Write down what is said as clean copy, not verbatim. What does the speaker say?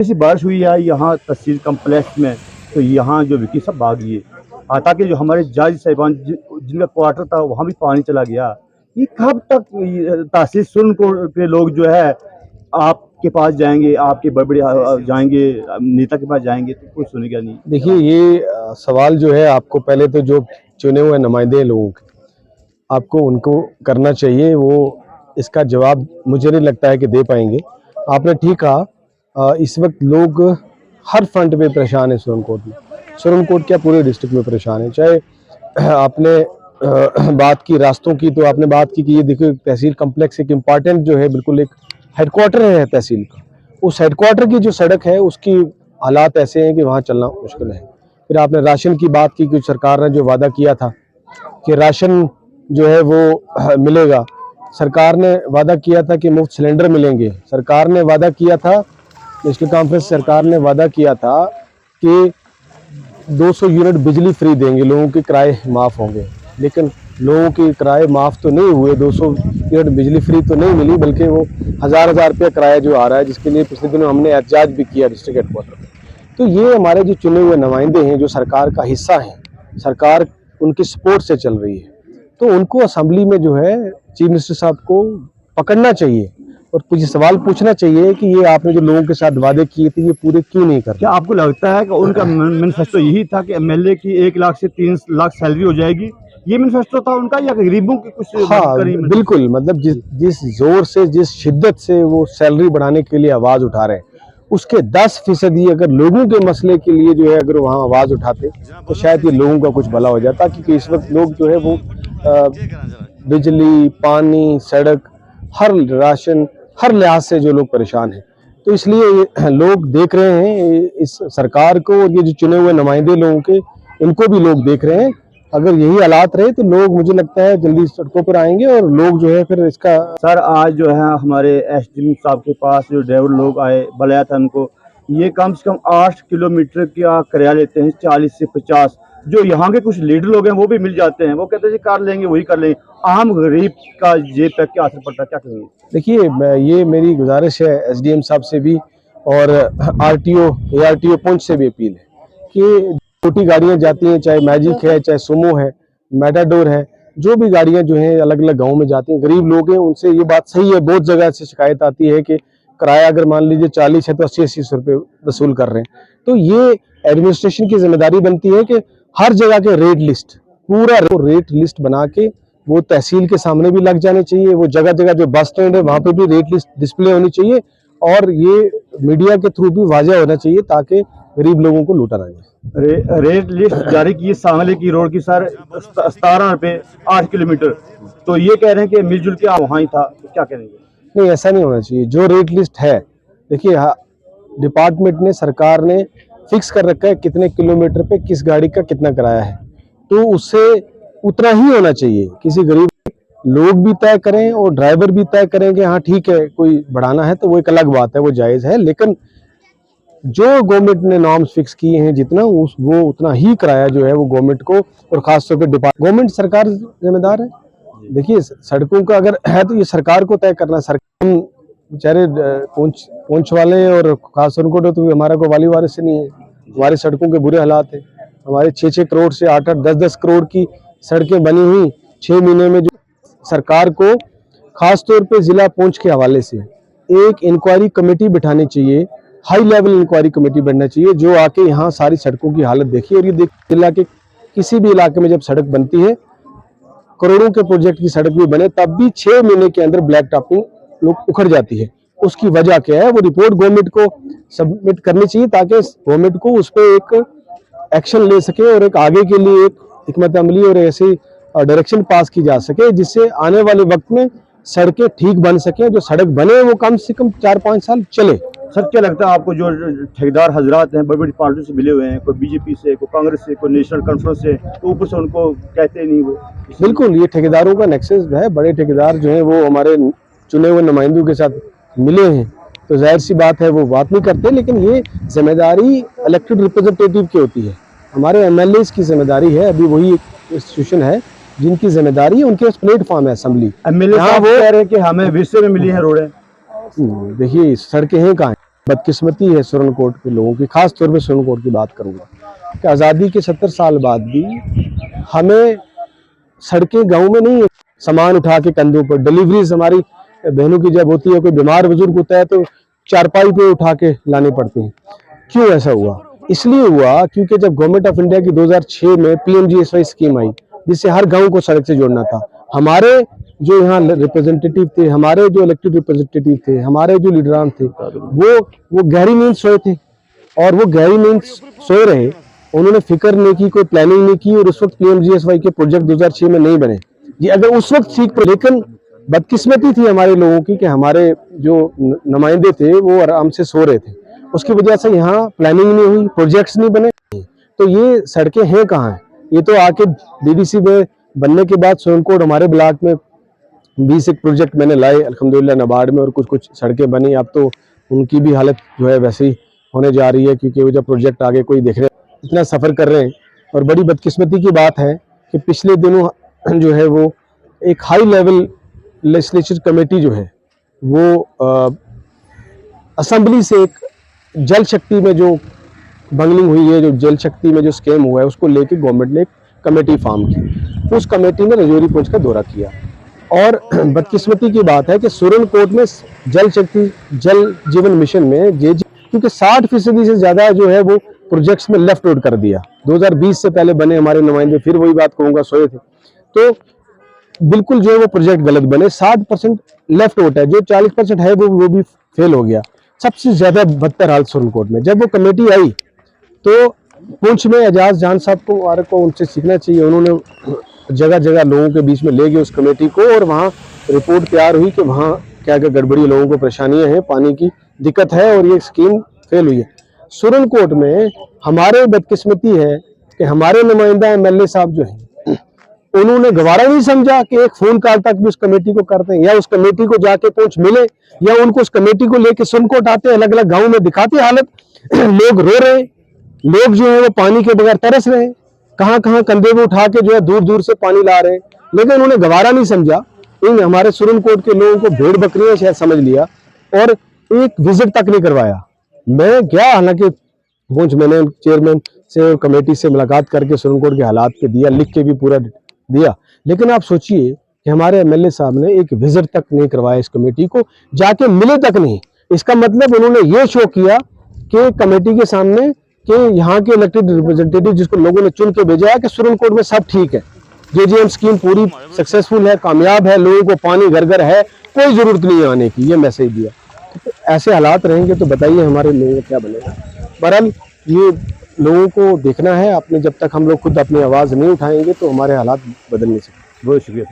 जैसी बारिश हुई है यहाँ तहसील कम्प्लेक्स में, तो यहाँ जो विकी सब भाग लिए। ताकि जो हमारे जज साहिबान जिनका क्वार्टर था वहाँ भी पानी चला गया। ये कब तक तहसील सुरनकोट के लोग जो है आपके पास जाएंगे, आपके बड़े बड़े जाएंगे, नेता के पास जाएंगे, तो कोई सुनेगा नहीं। देखिए ये सवाल जो है आपको पहले तो जो चुने हुए नुमाइंदे हैं लोगों के, आपको उनको करना चाहिए। वो इसका जवाब मुझे नहीं लगता है कि दे पाएंगे। आपने ठीक कहा, इस वक्त लोग हर फ्रंट पे परेशान है। सुरनकोट में, सुरनकोट क्या पूरे डिस्ट्रिक्ट में परेशान है। चाहे आपने बात की रास्तों की, तो आपने बात की कि ये देखो तहसील कम्प्लेक्स एक इम्पॉर्टेंट जो है, बिल्कुल एक हेडक्वार्टर है तहसील का। उस हेडक्वार्टर की जो सड़क है उसकी हालात ऐसे हैं कि वहाँ चलना मुश्किल है। फिर आपने राशन की बात की कि सरकार ने जो वादा किया था कि राशन जो है वो मिलेगा। सरकार ने वादा किया था कि मुफ्त सिलेंडर मिलेंगे। सरकार ने वादा किया था, नेशनल कॉन्फ्रेंस सरकार ने वादा किया था कि 200 यूनिट बिजली फ्री देंगे, लोगों के किराए माफ़ होंगे। लेकिन लोगों के किराए माफ़ तो नहीं हुए, 200 यूनिट बिजली फ्री तो नहीं मिली, बल्कि वो हज़ार रुपया किराया जो आ रहा है, जिसके लिए पिछले दिनों हमने एहतजाज भी किया डिस्ट्रिक्ट हेडक्वार्टर में। तो ये हमारे जो चुने हुए नुमाइंदे हैं, जो सरकार का हिस्सा हैं, सरकार उनकी सपोर्ट से चल रही है, तो उनको असेंबली में जो है चीफ मिनिस्टर साहब को पकड़ना चाहिए और कुछ सवाल पूछना चाहिए कि ये आपने जो लोगों के साथ वादे किए थे ये पूरे क्यों नहीं कर रहे। क्या आपको लगता है कि उनका मैनिफेस्टो यही था कि एमएलए की 1 लाख से 3 लाख सैलरी हो जाएगी? ये मैनिफेस्टो था उनका, या गरीबों की कुछ हाँ करी? बिल्कुल, मतलब जिस जोर से, जिस शिद्दत से वो सैलरी बढ़ाने के लिए आवाज उठा रहे हैं, उसके 10% अगर लोगों के मसले के लिए जो है अगर वहाँ आवाज उठाते तो शायद ये लोगों का कुछ भला हो जाता। क्योंकि इस वक्त लोग जो है वो बिजली, पानी, सड़क, हर राशन, हर लिहाज से जो लोग परेशान हैं। तो इसलिए लोग देख रहे हैं इस सरकार को, और ये जो चुने हुए नुमाइंदे लोगों के, इनको भी लोग देख रहे हैं। अगर यही हालात रहे तो लोग, मुझे लगता है, जल्दी सड़कों पर आएंगे और लोग जो है फिर इसका। सर आज जो है हमारे एसडीएम साहब के पास जो ड्राइवर लोग आए, बुलाया था उनको। ये कम से कम 8 किलोमीटर का किराया लेते हैं, 40 से 50। जो यहाँ के कुछ लीडर लोग हैं वो भी मिल जाते हैं, वो कहते हैं जी कर लेंगे, वही कर लेंगे। आम गरीब का जेब पे क्या असर पड़ता है, क्या करेंगे? देखिए, ये मेरी गुजारिश है एसडीएम साहब से भी और आरटीओ पुंछ से भी अपील है कि छोटी गाड़ियां जाती हैं, चाहे मैजिक है, चाहे सुमो है, मैटाडोर है, जो भी गाड़ियां जो हैं अलग अलग गाँव में जाती हैं, गरीब लोग हैं, उनसे ये बात सही है। बहुत जगह से शिकायत आती है कि किराया अगर मान लीजिए 40 है तो 80-80 रुपये वसूल कर रहे हैं। तो ये एडमिनिस्ट्रेशन की जिम्मेदारी बनती है कि हर जगह के रेट लिस्ट, पूरा रेट लिस्ट बना के वो तहसील के सामने भी लग जाने चाहिए। वो जगह जगह जो बस स्टैंड है वहां पे भी रेट लिस्ट डिस्प्ले होनी चाहिए, और ये मीडिया के थ्रू भी वाज़ेह होना चाहिए ताकि गरीब लोगों को लूटा ना जाए। रेट लिस्ट जारी की सांगले की रोड की सर, 17 रुपये 8 किलोमीटर। तो ये कह रहे हैं कि मिलजुल के वहाँ ही था, तो क्या करेंगे? नहीं, ऐसा नहीं होना चाहिए। जो रेट लिस्ट है, देखिए, डिपार्टमेंट ने, सरकार ने फिक्स कर रखा है कितने किलोमीटर पे किस गाड़ी का कितना किराया है, तो उससे उतना ही होना चाहिए। किसी गरीब लोग भी तय करें और ड्राइवर भी तय करें कि हाँ ठीक है, कोई बढ़ाना है तो वो एक अलग बात है, वो जायज़ है। लेकिन जो गवर्नमेंट ने नॉर्म्स फिक्स किए हैं, जितना वो उतना ही किराया जो है वो गवर्नमेंट को, और खासतौर पर गवर्नमेंट, सरकार जिम्मेदार है। देखिए, सड़कों का अगर है तो ये सरकार को तय करना। सरकार बेचारे पहुंच वाले और खासतौर को, तो हमारा कोई वाली वारिस से नहीं है। हमारी सड़कों के बुरे हालात हैं। हमारे 6-6 करोड़ से 8-8, 10-10 करोड़ की सड़कें बनी हुई 6 महीने में। जो सरकार को खासतौर पे जिला पुंछ के हवाले से एक इंक्वायरी कमेटी बिठानी चाहिए, हाई लेवल इंक्वायरी कमेटी बनना चाहिए, जो आके यहाँ सारी सड़कों की हालत देखिए। और ये जिला के किसी भी इलाके में जब सड़क बनती है, करोड़ों के प्रोजेक्ट की सड़क भी बने, तब भी 6 महीने के अंदर ब्लैक टॉपिंग लोग उखड़ जाती है। उसकी वजह क्या है, वो रिपोर्ट गवर्नमेंट को सबमिट करनी चाहिए ताकि गवर्नमेंट को उस पर एक एक्शन ले सके और एक आगे के लिए एक हिकमत अमली और ऐसी डायरेक्शन पास की जा सके, जिससे आने वाले वक्त में सड़कें ठीक बन सके। जो सड़क बने वो कम से कम 4-5 साल चले। सर क्या लगता है आपको, जो ठेकेदार हजरात हैं बड़ी बड़ी पार्टियों से मिले हुए हैं, कोई बीजेपी से, कोई कांग्रेस से, कोई नेशनल कॉन्फ्रेंस से, तो ऊपर से उनको कहते नहीं वो? बिल्कुल, ये ठेकेदारों का नेक्सस है। बड़े ठेकेदार जो हैं वो हमारे चुने हुए नुमाइंदों के साथ मिले हैं, तो जाहिर सी बात है वो बात नहीं करते। लेकिन ये जिम्मेदारी इलेक्टेड रिप्रेजेंटेटिव की होती है, हमारे एमएलए की जिम्मेदारी है। अभी वही इंस्टीट्यूशन है जिनकी जिम्मेदारी है, उनके पास प्लेटफॉर्म है असेंबली। एमएलए साहब वो कह रहे हैं कि हमें विषय में मिली है रोडें। देखिए, सड़कें हैं कहाँ? बदकिस्मती है सुरनकोट के लोगों की, खास तौर पे सुरनकोट की बात करूंगा कि आज़ादी के 70 साल बाद भी हमें सड़कें गांव में नहीं है, सामान उठा के कंधों पर डिलीवरीज हमारी बहनों की जब होती है, कोई बीमार बुजुर्ग होता है तो चारपाई पे उठा के लानी पड़ती है। क्यों ऐसा हुआ? इसलिए हुआ क्योंकि जब गवर्नमेंट ऑफ इंडिया की 2006 में PMGSY स्कीम आई, जिससे हर गांव को सड़क से जोड़ना था, हमारे जो यहाँ रिप्रेजेंटेटिव थे, हमारे जो इलेक्टेड रिप्रेजेंटेटिव थे, हमारे जो लीडरान थे, वो गहरी नींद सोए थे और वो गहरी नींद सोए रहे। उन्होंने फिक्र नहीं की, कोई प्लानिंग नहीं की और उस वक्त PMGSY के प्रोजेक्ट 2006 में नहीं बने। ये अगर उस वक्त ठीक, लेकिन बदकिस्मती थी हमारे लोगों की कि हमारे जो नुमाइंदे थे वो आराम से सो रहे थे, उसकी वजह से यहाँ प्लानिंग नहीं हुई, प्रोजेक्ट्स नहीं बने। तो ये सड़कें हैं कहाँ हैं? ये तो आके DDC में बनने के बाद सुरनकोट हमारे ब्लॉक में 20 एक प्रोजेक्ट मैंने लाए अल्हम्दुलिल्लाह नाबार्ड में, और कुछ कुछ सड़कें बनी। अब तो उनकी भी हालत जो है वैसे ही होने जा रही है, क्योंकि वो जब प्रोजेक्ट आगे कोई देख रहे इतना सफ़र कर रहे हैं। और बड़ी बदकिस्मती की बात है कि पिछले दिनों जो है वो एक हाई लेवल लेजिस्लेचर कमेटी जो है वो असेंबली से एक जल शक्ति में जो बंगलिंग हुई है, जो जल शक्ति में जो स्कैम हुआ है, उसको लेके गवर्नमेंट ने एक कमेटी फॉर्म की। उस कमेटी ने रजौरी पहुंचकर दौरा किया और बदकिस्मती की बात है कि सुरनकोट में जल शक्ति जल जीवन मिशन में क्योंकि 60% से ज्यादा जो है वो प्रोजेक्ट्स में लेफ्ट आउट कर दिया। 2020 से पहले बने हमारे नुमाइंदे, फिर वही बात कहूंगा, सोए थे, तो बिल्कुल जो है वो प्रोजेक्ट गलत बने। 60% लेफ्ट आउट है, जो 40% है वो भी फेल हो गया। सबसे ज्यादा बदतर हाल सुरनकोट में। जब वो कमेटी आई तो पुंछ में एजाज जान साहब को उनसे सीखना चाहिए, उन्होंने जगह जगह लोगों के बीच में ले गए उस कमेटी को, और वहाँ रिपोर्ट तैयार हुई कि वहाँ क्या क्या गड़बड़ी, लोगों को परेशानियां हैं, पानी की दिक्कत है और ये स्कीम फेल हुई है। सुरनकोट में हमारे बदकिस्मती है कि हमारे नुमाइंदा MLA साहब जो हैं, उन्होंने गवारा नहीं समझा कि एक फोन कॉल तक भी उस कमेटी को करते हैं, या उस कमेटी को जाके पहुंच मिले, या उनको उस कमेटी को लेके सुरनकोट आते, अलग अलग गाँव में दिखाते हालत। लोग रो रहे, लोग जो है वो पानी के बगैर तरस रहे, कहाँ कहाँ कंधे में उठा के जो है दूर दूर से पानी ला रहे, लेकिन उन्होंने गवारा नहीं समझा। इन हमारे सुरनकोट के लोगों को भेड़ बकरियां शायद समझ लिया और एक विजिट तक नहीं करवाया। मैं गया, हालांकि पुंछ मैंने चेयरमैन से और कमेटी से मुलाकात करके सुरनकोट के हालात पे दिया, लिख के भी पूरा दिया, लेकिन आप सोचिए कि हमारे MLA साहब ने एक विजिट तक नहीं करवाया इस कमेटी को, जाके मिले तक नहीं। इसका मतलब उन्होंने ये शो किया कि कमेटी के सामने कि यहाँ के इलेक्टेड रिप्रेजेंटेटिव जिसको लोगों ने चुन के भेजा है कि सुरनकोट में सब ठीक है, JJM स्कीम पूरी सक्सेसफुल है, कामयाब है, लोगों को पानी घर घर है, कोई जरूरत नहीं आने की, ये मैसेज दिया। तो ऐसे हालात रहेंगे तो बताइए हमारे लोगों को क्या बनेगा। बहरहाल ये लोगों को देखना है, अपने जब तक हम लोग खुद अपनी आवाज़ नहीं उठाएंगे तो हमारे हालात बदल नहीं सकते। बहुत शुक्रिया।